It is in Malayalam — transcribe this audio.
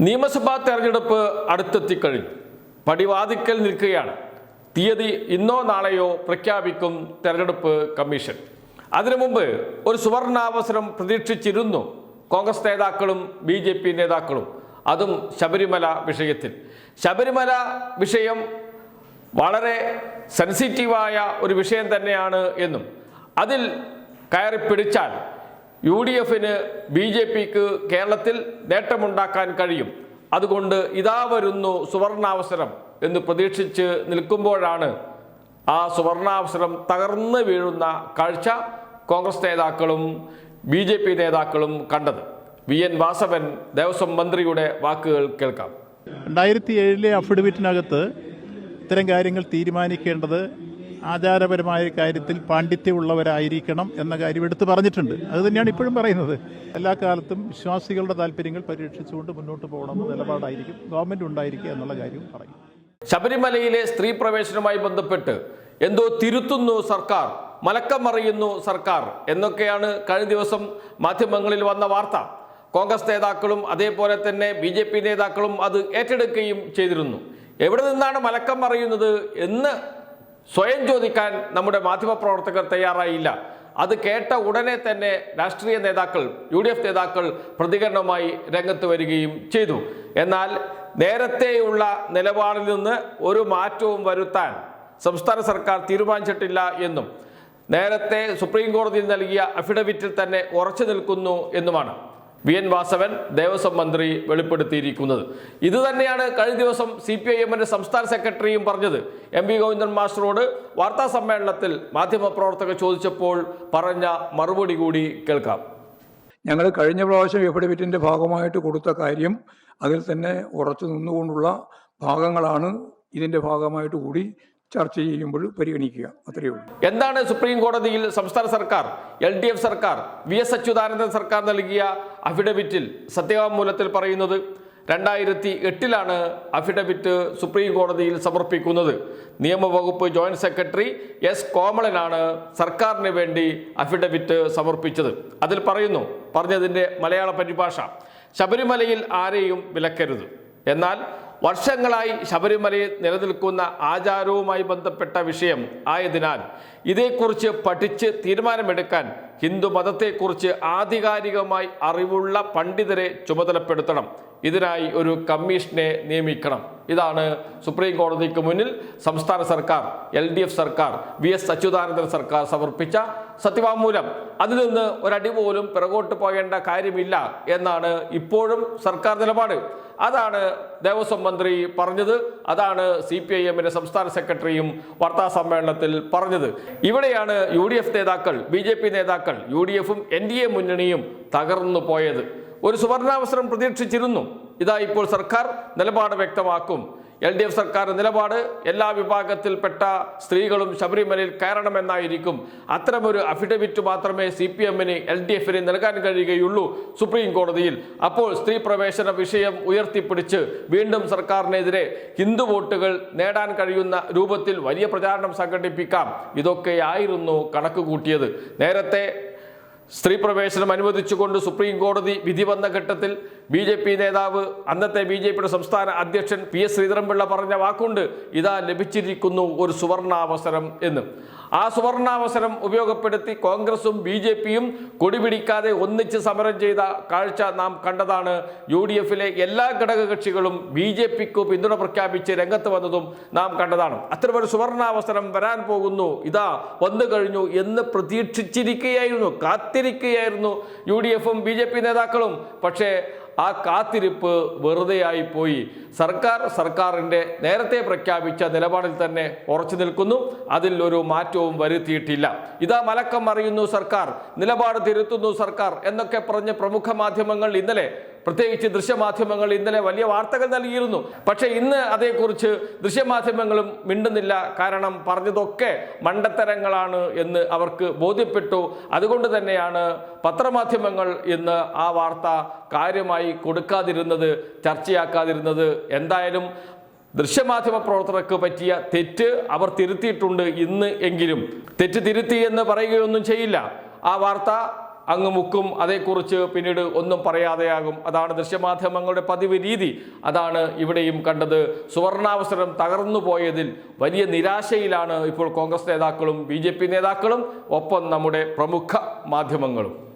നിയമസഭാ തെരഞ്ഞെടുപ്പ് അടുത്തെത്തിക്കഴിഞ്ഞു. പടിവാതിക്കൽ നിൽക്കുകയാണ്. തീയതി ഇന്നോ നാളെയോ പ്രഖ്യാപിക്കും തെരഞ്ഞെടുപ്പ് കമ്മീഷൻ. അതിനു മുമ്പ് ഒരു സുവർണാവസരം പ്രതീക്ഷിച്ചിരുന്നു കോൺഗ്രസ് നേതാക്കളും BJP നേതാക്കളും, അതും ശബരിമല വിഷയത്തിൽ. ശബരിമല വിഷയം വളരെ സെൻസിറ്റീവായ ഒരു വിഷയം തന്നെയാണ് എന്നും അതിൽ കയറി പിടിച്ചാൽ UDF-ന് BJP-ക്ക് കേരളത്തിൽ നേട്ടമുണ്ടാക്കാൻ കഴിയും, അതുകൊണ്ട് ഇതാ വരുന്നു സുവർണാവസരം എന്ന് പ്രതീക്ഷിച്ച് നിൽക്കുമ്പോഴാണ് ആ സുവർണാവസരം തകർന്നു വീഴുന്ന കാഴ്ച കോൺഗ്രസ് നേതാക്കളും BJP നേതാക്കളും കണ്ടത്. VN വാസവൻ ദേവസ്വം മന്ത്രിയുടെ വാക്കുകൾ കേൾക്കാം. 2007 അഫിഡവിറ്റിനകത്ത് ഇത്തരം കാര്യങ്ങൾ തീരുമാനിക്കേണ്ടത് ആചാരപരമായ കാര്യത്തിൽ പാണ്ഡിത്യമുള്ളവരായിരിക്കണം എന്ന കാര്യം എടുത്തു പറഞ്ഞിട്ടുണ്ട്. അത് തന്നെയാണ് ഇപ്പോഴും പറയുന്നത്. എല്ലാ കാലത്തും വിശ്വാസികളുടെ താല്പര്യങ്ങൾ പരിരക്ഷിച്ചുകൊണ്ട് മുന്നോട്ട് പോകണമെന്ന നിലപാടായിരിക്കും ഗവൺമെൻറ് ഉണ്ടായിരിക്കുക എന്നുള്ള കാര്യവും പറയും. ശബരിമലയിലെ സ്ത്രീ പ്രവേശനവുമായി ബന്ധപ്പെട്ട് എന്തോ തിരുത്തുന്നു സർക്കാർ, മലക്കം മറിയുന്നു സർക്കാർ എന്നൊക്കെയാണ് കഴിഞ്ഞ ദിവസം മാധ്യമങ്ങളിൽ വന്ന വാർത്ത. കോൺഗ്രസ് നേതാക്കളും അതേപോലെ തന്നെ BJP നേതാക്കളും അത് ഏറ്റെടുക്കുകയും ചെയ്തിരുന്നു. എവിടെ നിന്നാണ് മലക്കം മറിയുന്നത് എന്ന് സ്വയം ചോദിക്കാൻ നമ്മുടെ മാധ്യമപ്രവർത്തകർ തയ്യാറായില്ല. അത് കേട്ട ഉടനെ തന്നെ രാഷ്ട്രീയ നേതാക്കൾ, UDF നേതാക്കൾ പ്രതികരണവുമായി രംഗത്ത് വരികയും ചെയ്തു. എന്നാൽ നേരത്തെയുള്ള നിലപാടിൽ നിന്ന് ഒരു മാറ്റവും വരുത്താൻ സംസ്ഥാന സർക്കാർ തീരുമാനിച്ചിട്ടില്ല എന്നും നേരത്തെ സുപ്രീം കോടതിയിൽ നൽകിയ അഫിഡവിറ്റിൽ തന്നെ ഉറച്ചു നിൽക്കുന്നു എന്നുമാണ് VN വാസവൻ ദേവസ്വം മന്ത്രി വെളിപ്പെടുത്തിയിരിക്കുന്നത്. ഇത് തന്നെയാണ് കഴിഞ്ഞ ദിവസം CPIM-ന്റെ സംസ്ഥാന സെക്രട്ടറിയും പറഞ്ഞത്. MV ഗോവിന്ദൻ മാസ്റ്ററോട് വാർത്താ സമ്മേളനത്തിൽ മാധ്യമപ്രവർത്തകർ ചോദിച്ചപ്പോൾ പറഞ്ഞ മറുപടി കൂടി കേൾക്കാം. ഞങ്ങൾ കഴിഞ്ഞ പ്രാവശ്യം അഫിഡവിറ്റിന്റെ ഭാഗമായിട്ട് കൊടുത്ത കാര്യം അതിൽ തന്നെ ഉറച്ചു നിന്നുകൊണ്ടുള്ള ഭാഗങ്ങളാണ് ഇതിന്റെ ഭാഗമായിട്ട് കൂടി ചർച്ച ചെയ്യുമ്പോൾ പരിഗണിക്കുക, അത്രയേ ഉള്ളൂ. എന്താണ് സുപ്രീം കോടതിയിൽ സംസ്ഥാന സർക്കാർ, LDF സർക്കാർ, VS അച്യുതാനന്ദൻ സർക്കാർ നൽകിയ അഫിഡവിറ്റിൽ സത്യവാങ്മൂലത്തിൽ പറയുന്നത്? 2008 അഫിഡവിറ്റ് സുപ്രീം കോടതിയിൽ സമർപ്പിക്കുന്നത്. നിയമവകുപ്പ് ജോയിന്റ് സെക്രട്ടറി S കോമളനാണ് സർക്കാരിന് വേണ്ടി അഫിഡവിറ്റ് സമർപ്പിച്ചത്. അതിൽ പറഞ്ഞതിൻ്റെ മലയാള പരിഭാഷ: ശബരിമലയിൽ ആരെയും വിലക്കരുത്. എന്നാൽ വർഷങ്ങളായി ശബരിമലയിൽ നിലനിൽക്കുന്ന ആചാരവുമായി ബന്ധപ്പെട്ട വിഷയം ആയതിനാൽ ഇതേക്കുറിച്ച് പഠിച്ച് തീരുമാനമെടുക്കാൻ ഹിന്ദു മതത്തെക്കുറിച്ച് ആധികാരികമായി അറിവുള്ള പണ്ഡിതരെ ചുമതലപ്പെടുത്തണം. ഇതിനായി ഒരു കമ്മീഷനെ നിയമിക്കണം. ഇതാണ് സുപ്രീം കോടതിക്ക് മുന്നിൽ സംസ്ഥാന സർക്കാർ, LDF സർക്കാർ, VS അച്യുതാനന്ദൻ സർക്കാർ സമർപ്പിച്ച സത്യവാങ്മൂലം. അതിൽ നിന്ന് ഒരടി പോലും പിറകോട്ട് പോകേണ്ട കാര്യമില്ല എന്നാണ് ഇപ്പോഴും സർക്കാർ നിലപാട്. അതാണ് ദേവസ്വം മന്ത്രി പറഞ്ഞത്. അതാണ് CPIM-ന്റെ സംസ്ഥാന സെക്രട്ടറിയും വാർത്താ സമ്മേളനത്തിൽ പറഞ്ഞത്. ഇവിടെയാണ് UDF നേതാക്കൾ, BJP നേതാക്കൾ, UDF-ഉം NDA മുന്നണിയും തകർന്നു പോയത്. ഒരു സുവർണാവസരം പ്രതീക്ഷിച്ചിരുന്നു. ഇതാ ഇപ്പോൾ സർക്കാർ നിലപാട് വ്യക്തമാക്കും. LDF സർക്കാർ നിലപാട് എല്ലാ വിഭാഗത്തിൽപ്പെട്ട സ്ത്രീകളും ശബരിമലയിൽ കയറണമെന്നായിരിക്കും. അത്തരമൊരു അഫിഡവിറ്റ് മാത്രമേ CPM-ന് LDF-ന് നൽകാൻ കഴിയുകയുള്ളൂ സുപ്രീം കോടതിയിൽ. അപ്പോൾ സ്ത്രീ പ്രവേശന വിഷയം ഉയർത്തിപ്പിടിച്ച് വീണ്ടും സർക്കാരിനെതിരെ ഹിന്ദു വോട്ടുകൾ നേടാൻ കഴിയുന്ന രൂപത്തിൽ വലിയ പ്രചാരണം സംഘടിപ്പിക്കാം. ഇതൊക്കെയായിരുന്നു കണക്ക് കൂട്ടിയത്. നേരത്തെ സ്ത്രീ പ്രവേശനം അനുവദിച്ചുകൊണ്ട് സുപ്രീം കോടതി വിധി വന്ന ഘട്ടത്തിൽ BJP നേതാവ്, അന്നത്തെ BJP-യുടെ സംസ്ഥാന അധ്യക്ഷൻ PS ശ്രീധരൻപിള്ള പറഞ്ഞ വാക്കുണ്ട്: ഇതാ ലഭിച്ചിരിക്കുന്നു ഒരു സുവർണാവസരം എന്ന്. ആ സുവർണാവസരം ഉപയോഗപ്പെടുത്തി കോൺഗ്രസും BJP-യും കൊടിപിടിക്കാതെ ഒന്നിച്ച് സമരം ചെയ്ത കാഴ്ച നാം കണ്ടതാണ്. UDF-ലെ എല്ലാ ഘടകകക്ഷികളും BJP-ക്ക് പിന്തുണ പ്രഖ്യാപിച്ച് രംഗത്ത് വന്നതും നാം കണ്ടതാണ്. അത്തരമൊരു സുവർണാവസരം വരാൻ പോകുന്നു, ഇതാ വന്നു കഴിഞ്ഞു എന്ന് പ്രതീക്ഷിച്ചിരിക്കുകയായിരുന്നു, കാത്തിരിക്കുകയായിരുന്നു UDF-ഉം BJP നേതാക്കളും. പക്ഷേ ആ കാത്തിരിപ്പ് വെറുതെയായി പോയി. സർക്കാരിൻ്റെ നേരത്തെ പ്രഖ്യാപിച്ച നിലപാടിൽ തന്നെ ഉറച്ചു നിൽക്കുന്നു. അതിൽ ഒരു മാറ്റവും വരുത്തിയിട്ടില്ല. ഇതാ മലക്കം മറിയുന്നു സർക്കാർ, നിലപാട് തിരുത്തുന്നു സർക്കാർ എന്നൊക്കെ പറഞ്ഞ് പ്രമുഖ മാധ്യമങ്ങൾ ഇന്നലെ, പ്രത്യേകിച്ച് ദൃശ്യമാധ്യമങ്ങൾ ഇന്നലെ വലിയ വാർത്തകൾ നൽകിയിരുന്നു. പക്ഷേ ഇന്ന് അതേക്കുറിച്ച് ദൃശ്യമാധ്യമങ്ങളും മിണ്ടുന്നില്ല. കാരണം പറഞ്ഞതൊക്കെ മണ്ടത്തരങ്ങളാണ് എന്ന് അവർക്ക് ബോധ്യപ്പെട്ടു. അതുകൊണ്ട് തന്നെയാണ് പത്രമാധ്യമങ്ങൾ ഇന്ന് ആ വാർത്ത കാര്യമായി കൊടുക്കാതിരുന്നത്, ചർച്ചയാക്കാതിരുന്നത്. എന്തായാലും ദൃശ്യമാധ്യമ പ്രവർത്തകർക്ക് പറ്റിയ തെറ്റ് അവർ തിരുത്തിയിട്ടുണ്ട് ഇന്ന് എങ്കിലും. തെറ്റ് തിരുത്തി എന്ന് പറയുകയൊന്നും ചെയ്യില്ല. ആ വാർത്ത അങ്ങ് മുക്കും, അതേക്കുറിച്ച് പിന്നീട് ഒന്നും പറയാതെയാകും. അതാണ് ദൃശ്യമാധ്യമങ്ങളുടെ പതിവ് രീതി. അതാണ് ഇവിടെയും കണ്ടത്. സുവർണാവസരം തകർന്നു പോയതിൽ വലിയ നിരാശയിലാണ് ഇപ്പോൾ കോൺഗ്രസ് നേതാക്കളും BJP നേതാക്കളും, ഒപ്പം നമ്മുടെ പ്രമുഖ മാധ്യമങ്ങളും.